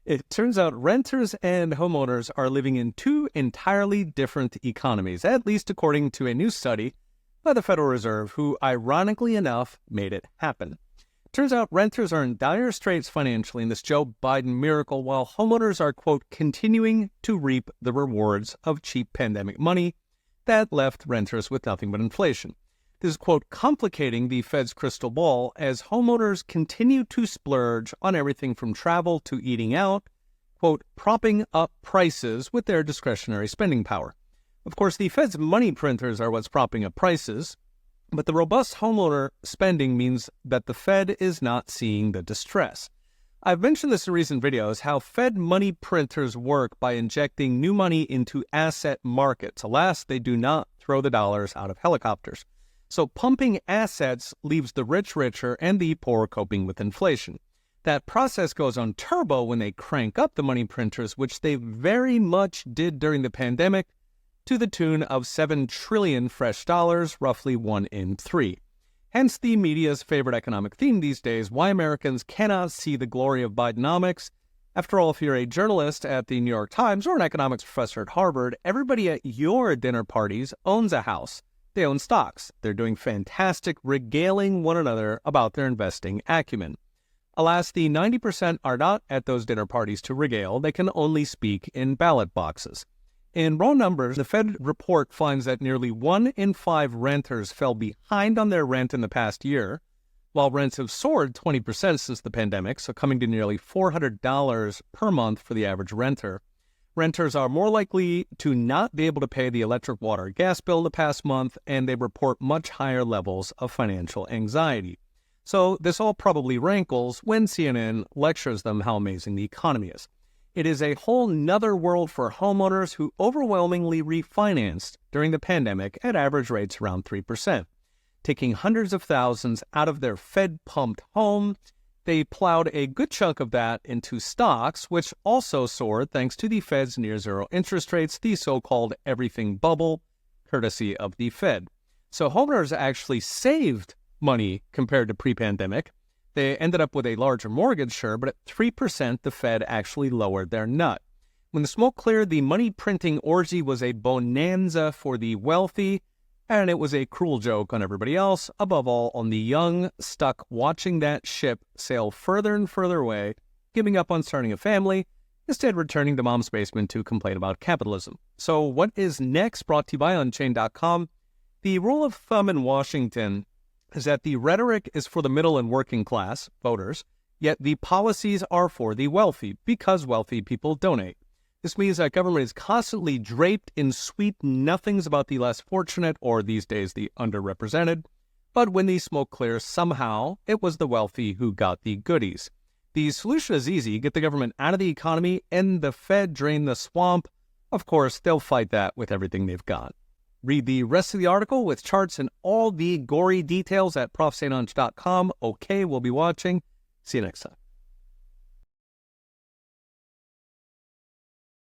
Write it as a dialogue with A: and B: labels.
A: It turns out renters and homeowners are living in two entirely different economies, at least according to a new study by the Federal Reserve, who, ironically enough, made it happen. Turns out renters are in dire straits financially in this Joe Biden miracle, while homeowners are, quote, continuing to reap the rewards of cheap pandemic money that left renters with nothing but inflation. This is, quote, complicating the Fed's crystal ball as homeowners continue to splurge on everything from travel to eating out, quote, propping up prices with their discretionary spending power. Of course, the Fed's money printers are what's propping up prices, but the robust homeowner spending means that the Fed is not seeing the distress. I've mentioned this in recent videos, how Fed money printers work by injecting new money into asset markets. Alas, they do not throw the dollars out of helicopters. So pumping assets leaves the rich richer and the poor coping with inflation. That process goes on turbo when they crank up the money printers, which they very much did during the pandemic, to the tune of 7 trillion fresh dollars, roughly 1 in 3. Hence the media's favorite economic theme these days, why Americans cannot see the glory of Bidenomics. After all, if you're a journalist at the New York Times or an economics professor at Harvard, everybody at your dinner parties owns a house. They own stocks. They're doing fantastic, regaling one another about their investing acumen. Alas, the 90% are not at those dinner parties to regale. They can only speak in ballot boxes. In raw numbers, the Fed report finds that nearly 1 in 5 renters fell behind on their rent in the past year, while rents have soared 20% since the pandemic, so coming to nearly $400 per month for the average renter. Renters are more likely to not be able to pay the electric, water, gas bill the past month, and they report much higher levels of financial anxiety. So this all probably rankles when CNN lectures them how amazing the economy is. It is a whole nother world for homeowners who overwhelmingly refinanced during the pandemic at average rates around 3%. Taking hundreds of thousands out of their Fed-pumped home, they plowed a good chunk of that into stocks, which also soared thanks to the Fed's near-zero interest rates, the so-called everything bubble, courtesy of the Fed. So homeowners actually saved money compared to pre-pandemic. They ended up with a larger mortgage, sure, but at 3%, the Fed actually lowered their nut. When the smoke cleared, the money-printing orgy was a bonanza for the wealthy, and it was a cruel joke on everybody else, above all on the young, stuck watching that ship sail further and further away, giving up on starting a family, instead returning to mom's basement to complain about capitalism. So what is next? Brought to you by Unchained.com. The rule of thumb in Washington is that the rhetoric is for the middle and working class voters, yet the policies are for the wealthy, because wealthy people donate. This means that government is constantly draped in sweet nothings about the less fortunate, or these days the underrepresented. But when the smoke clears, somehow it was the wealthy who got the goodies. The solution is easy: get the government out of the economy and the Fed drain the swamp. Of course, they'll fight that with everything they've got. Read the rest of the article with charts and all the gory details at profsaintunch.com. Okay, we'll be watching. See you next time.